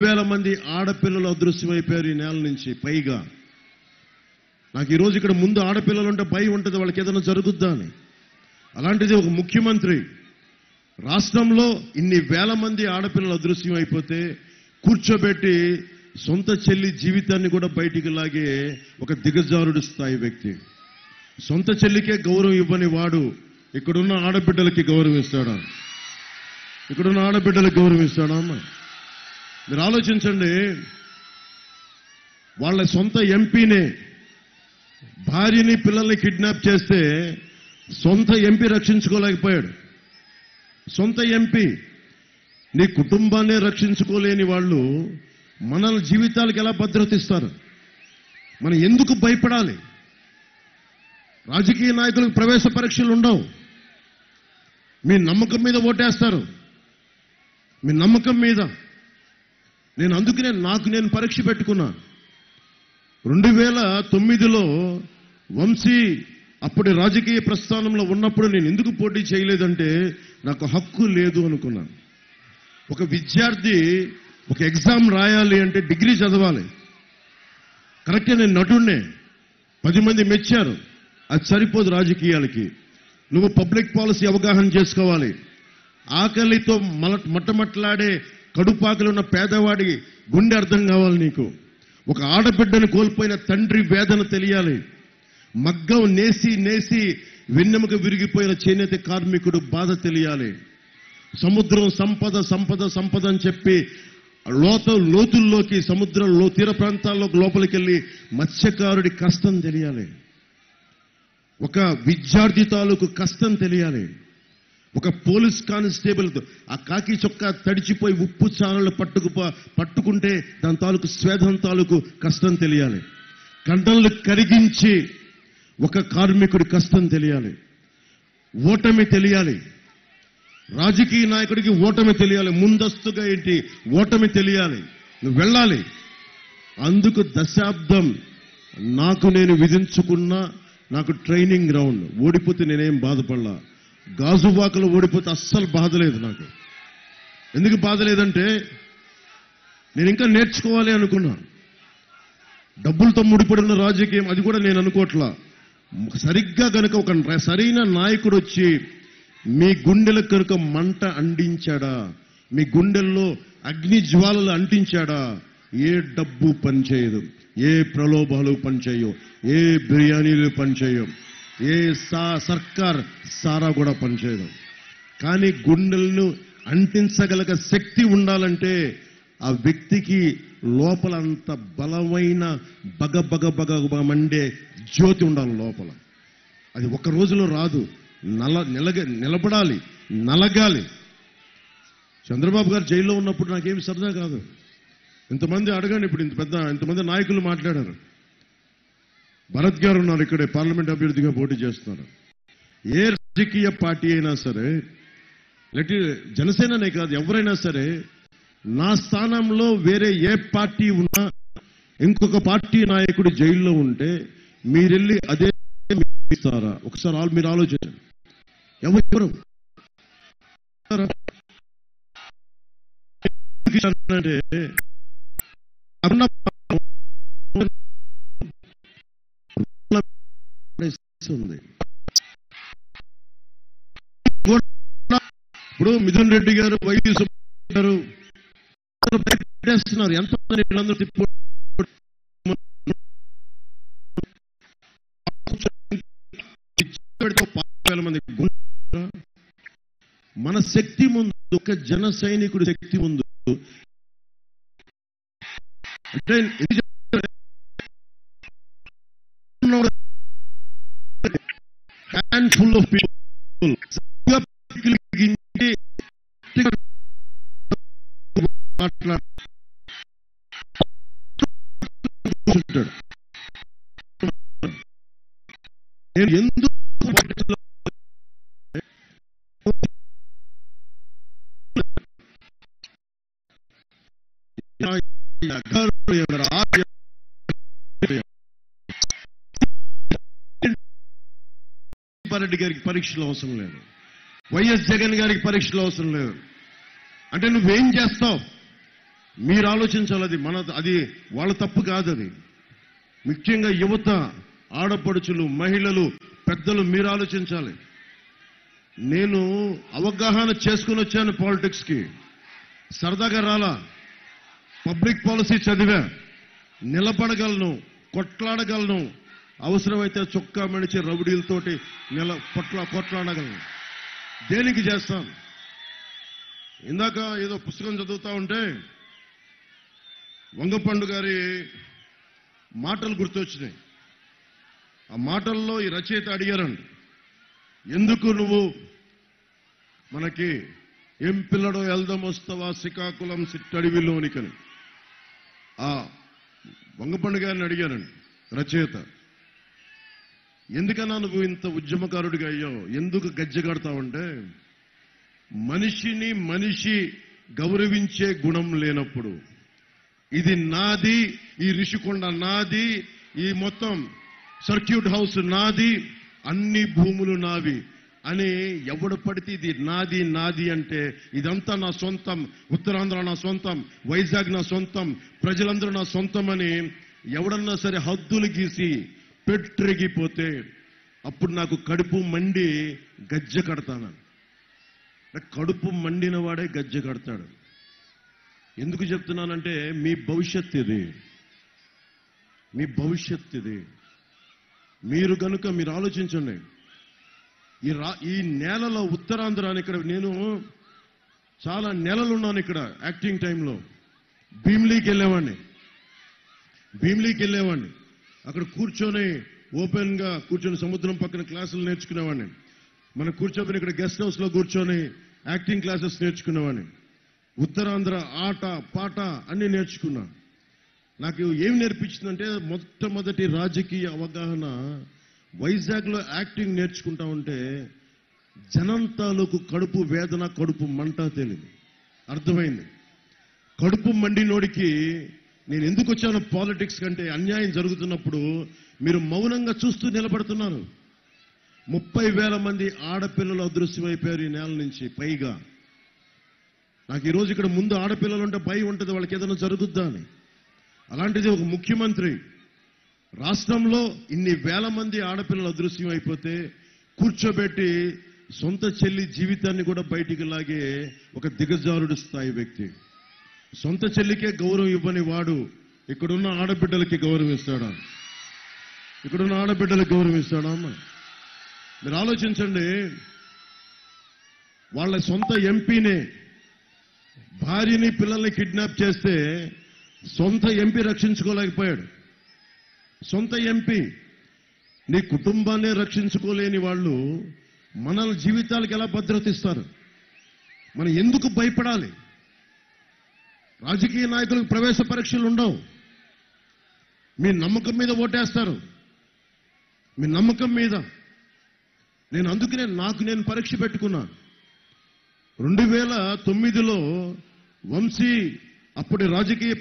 వేల మంది ఆడపిల్లలు అదృశ్యమైపోయారు ఈ నేల నుంచి పైగా. నాకు ఈరోజు ఇక్కడ ముందు ఆడపిల్లలు ఉంటే భయం ఉంటుంది, వాళ్ళకి ఏదైనా జరుగుద్దా అని. అలాంటిది ఒక ముఖ్యమంత్రి రాష్ట్రంలో ఇన్ని వేల మంది ఆడపిల్లలు అదృశ్యం అయిపోతే కూర్చోబెట్టి సొంత చెల్లి జీవితాన్ని కూడా బయటికి లాగే ఒక దిగజారుడు స్థాయి వ్యక్తి. సొంత చెల్లికే గౌరవం ఇవ్వని వాడు ఇక్కడున్న ఆడబిడ్డలకి గౌరవం ఇస్తాడా? ఇక్కడున్న ఆడబిడ్డలకు గౌరవం ఇస్తాడా అమ్మ? మీరు ఆలోచించండి. వాళ్ళ సొంత ఎంపీనే భార్యని పిల్లల్ని కిడ్నాప్ చేస్తే సొంత ఎంపీ రక్షించుకోలేకపోయాడు. సొంత ఎంపీ. నీ కుటుంబాన్ని రక్షించుకోలేని వాళ్ళు మన జీవితాలకు ఎలా భద్రత ఇస్తారు? మనం ఎందుకు భయపడాలి? రాజకీయ నాయకులకు ప్రవేశ పరీక్షలు ఉండవు. మీ నమ్మకం మీద ఓటేస్తారు. మీ నమ్మకం మీద. నేను అందుకనే నేను పరీక్ష పెట్టుకున్నా. 2009లో వంశీ అప్పటి రాజకీయ ప్రస్థానంలో ఉన్నప్పుడు నేను ఎందుకు పోటీ చేయలేదంటే నాకు హక్కు లేదు అనుకున్నాను. ఒక విద్యార్థి ఒక ఎగ్జామ్ రాయాలి అంటే డిగ్రీ చదవాలి. కరెక్టే, నేను నటుడినే, 10 మంది మెచ్చారు. అది సరిపోదు రాజకీయాలకి. నువ్వు పబ్లిక్ పాలసీ అవగాహన చేసుకోవాలి. ఆకలితో మట్టమట్లాడే కడుపాకలు ఉన్న పేదవాడి గుండె అర్థం కావాలి నీకు. ఒక ఆడబిడ్డను కోల్పోయిన తండ్రి వేదన తెలియాలి. మగ్గం నేసి వెన్నెముక విరిగిపోయిన చేనేత కార్మికుడు బాధ తెలియాలి. సముద్రం సంపద అని చెప్పి లోతుల్లోకి సముద్రంలో తీర ప్రాంతాల్లోకి లోపలికి వెళ్ళి మత్స్యకారుడి కష్టం తెలియాలి. ఒక విద్యార్థి తాలూకు కష్టం తెలియాలి. ఒక పోలీస్ కానిస్టేబుల్ ఆ కాకి చొక్కా తడిచిపోయి ఉప్పు చారలు పట్టుకుంటే దాని తాలూకు స్వేదం తాలూకు కష్టం తెలియాలి. కండలు కరిగించి ఒక కార్మికుడి కష్టం తెలియాలి. ఓటమి తెలియాలి. రాజకీయ నాయకుడికి ఓటమి తెలియాలి. ముందస్తుగా ఏంటి ఓటమి తెలియాలి. నువ్వు వెళ్ళాలి. అందుకు దశాబ్దం నేను విధించుకున్న నాకు ట్రైనింగ్ గ్రౌండ్. ఓడిపోతే నేనేం బాధపడలా. గాజువాకలో ఓడిపోతే అస్సలు బాధ లేదు నాకు. ఎందుకు బాధ లేదంటే నేను ఇంకా నేర్చుకోవాలి అనుకున్నా. డబ్బులతో ముడిపడిన రాజకీయం అది కూడా నేను అనుకోవట్లా. సరిగ్గా కనుక ఒక సరైన నాయకుడు వచ్చి మీ గుండెలకు కనుక మంట అంటించాడా, మీ గుండెల్లో అగ్ని జ్వాలలు అంటించాడా, ఏ డబ్బు పనిచేయదు, ఏ ప్రలోభాలు పనిచేయవు, ఏ బిర్యానీలు పనిచేయవు, ఏ సర్కార్ సారా కూడా పనిచేయదు. కానీ గుండెలను అంటించగలగ శక్తి ఉండాలంటే ఆ వ్యక్తికి లోపల అంత బలమైన బగ మండే జ్యోతి ఉండాలి లోపల. అది ఒక రోజులో రాదు. నిలబడాలి, నలగాలి. చంద్రబాబు గారు జైల్లో ఉన్నప్పుడు నాకేమి సరదా కాదు. ఇంతమంది అడగండి, ఇప్పుడు ఇంతమంది నాయకులు మాట్లాడారు. భరత్ గారు ఉన్నారు ఇక్కడే, పార్లమెంట్ అభ్యర్థిగా పోటీ చేస్తున్నారు. ఏ రాజకీయ పార్టీ అయినా సరే, జనసేననే కాదు ఎవరైనా సరే, నా స్థానంలో వేరే ఏ పార్టీ ఉన్నా ఇంకొక పార్టీ నాయకుడు జైల్లో ఉంటే మీరెళ్ళి అదే ఇస్తారా? ఒకసారి మీరు ఆలోచించండి. ఎవరు ఇప్పుడు మిథున్ రెడ్డి గారు, వైఎస్ గారు పెట్టేస్తున్నారు. ఎంతమంది వీళ్ళందరూ మంది. మన శక్తి ముందు, ఒక జన సైనికుడి శక్తి ముందు అంటే హ్యాండ్ఫుల్ ఆఫ్ పీపుల్ మాట్లాడు. నేను ఎందుకు రెడ్డి గారికి పరీక్షలు అవసరం లేదు, వైఎస్ జగన్ గారికి పరీక్షలు అవసరం లేదు. అంటే నువ్వేం చేస్తావు? మీరు ఆలోచించాలి. అది వాళ్ళ తప్పు కాదు. అది ముఖ్యంగా యువత, ఆడపడుచులు, మహిళలు, పెద్దలు మీరు ఆలోచించాలి. నేను అవగాహన చేసుకుని వచ్చాను పాలిటిక్స్కి. సరదాగా రాలా. పబ్లిక్ పాలసీ చదివా. నిలబడగలను, కొట్లాడగలను, అవసరమైతే చొక్కా మడిచి రౌడీలతోటి కొట్లాడగలను. దేనికి చేస్తాను. ఇందాక ఏదో పుస్తకం చదువుతా ఉంటే వంగపండు గారి మాటలు గుర్తొచ్చినాయి. ఆ మాటల్లో ఈ రచయిత అడిగారండి, ఎందుకు నువ్వు మనకి ఏం పిల్లడో ఎల్దం వస్తావా శ్రీకాకుళం సిట్టడివిలోనికని ఆ వంగపండు గారిని అడిగారండి రచయిత. ఎందుకన్నా నువ్వు ఇంత ఉద్యమకారుడిగా అయ్యావు, ఎందుకు గజ్జె కడతావంటే, మనిషిని మనిషి గౌరవించే గుణం లేనప్పుడు, ఇది నాది, ఈ రిషికొండ నాది, ఈ మొత్తం సర్క్యూట్ హౌస్ నాది, అన్ని భూములు నావి అని ఎవడు పడితే ఇది నాది నాది అంటే, ఇదంతా నా సొంతం, ఉత్తరాంధ్ర నా సొంతం, వైజాగ్ నా సొంతం, ప్రజలందరూ నా సొంతం అని ఎవడన్నా సరే హద్దులు గీసి పెట్రెగిపోతే అప్పుడు నాకు కడుపు మండి గజ్జె కడతాను. కడుపు మండిన వాడే గజ్జె కడతాడు. ఎందుకు చెప్తున్నానంటే మీ భవిష్యత్ ఇది, మీ భవిష్యత్ ఇది. మీరు కనుక మీరు ఆలోచించండి. ఈ నేలలో ఉత్తరాంధ్రాన్ని, ఇక్కడ నేను చాలా నెలలున్నాను ఇక్కడ యాక్టింగ్ టైంలో. భీమిలీకి వెళ్ళేవాడిని. అక్కడ కూర్చొని ఓపెన్ గా కూర్చొని సముద్రం పక్కన క్లాసులు నేర్చుకునేవాడిని. మనం కూర్చోబెని ఇక్కడ గెస్ట్ హౌస్ లో కూర్చొని యాక్టింగ్ క్లాసెస్ నేర్చుకునేవాడిని. ఉత్తరాంధ్ర ఆట పాట అన్ని నేర్చుకున్నా. నాకు ఏం నేర్పించిందంటే, మొట్టమొదటి రాజకీయ అవగాహన వైజాగ్ లో యాక్టింగ్ నేర్చుకుంటా ఉంటే జనం తాలూకు కడుపు వేదన, కడుపు మంట తెలియదు, అర్థమైంది. కడుపు మండినోడికి నేను ఎందుకు వచ్చాను పాలిటిక్స్ కంటే, అన్యాయం జరుగుతున్నప్పుడు మీరు మౌనంగా చూస్తూ నిలబడుతున్నారు. 30,000 మంది ఆడపిల్లలు అదృశ్యమైపోయారు ఈ నేల నుంచి పైగా. నాకు ఈరోజు ఇక్కడ ముందు ఆడపిల్లలు ఉంటే భయం ఉంటుంది, వాళ్ళకి ఏదైనా జరుగుద్దా అని. అలాంటిది ఒక ముఖ్యమంత్రి రాష్ట్రంలో ఇన్ని వేల మంది ఆడపిల్లలు అదృశ్యం అయిపోతే కూర్చోబెట్టి సొంత చెల్లి జీవితాన్ని కూడా బయటికి లాగే ఒక దిగజారుడు స్థాయి వ్యక్తి. సొంత చెల్లికే గౌరవం ఇవ్వని వాడు ఇక్కడున్న ఆడబిడ్డలకి గౌరవం ఇస్తాడా? ఇక్కడున్న ఆడబిడ్డలకు గౌరవం ఇస్తాడా అమ్మ? మీరు ఆలోచించండి. వాళ్ళ సొంత ఎంపీనే, భార్యని పిల్లల్ని కిడ్నాప్ చేస్తే సొంత ఎంపీ రక్షించుకోలేకపోయాడు. సొంత ఎంపీ. నీ కుటుంబాన్ని రక్షించుకోలేని వాళ్ళు మన జీవితాలకు ఎలా భద్రత ఇస్తారు? మనం ఎందుకు భయపడాలి? రాజకీయ నాయకులకు ప్రవేశ పరీక్షలు ఉండవు. మీ నమ్మకం మీద ఓటేస్తారు, మీ నమ్మకం మీద. నేను అందుకనే నేను పరీక్ష పెట్టుకున్నా. 2009లో వంశీ అప్పటి రాజకీయ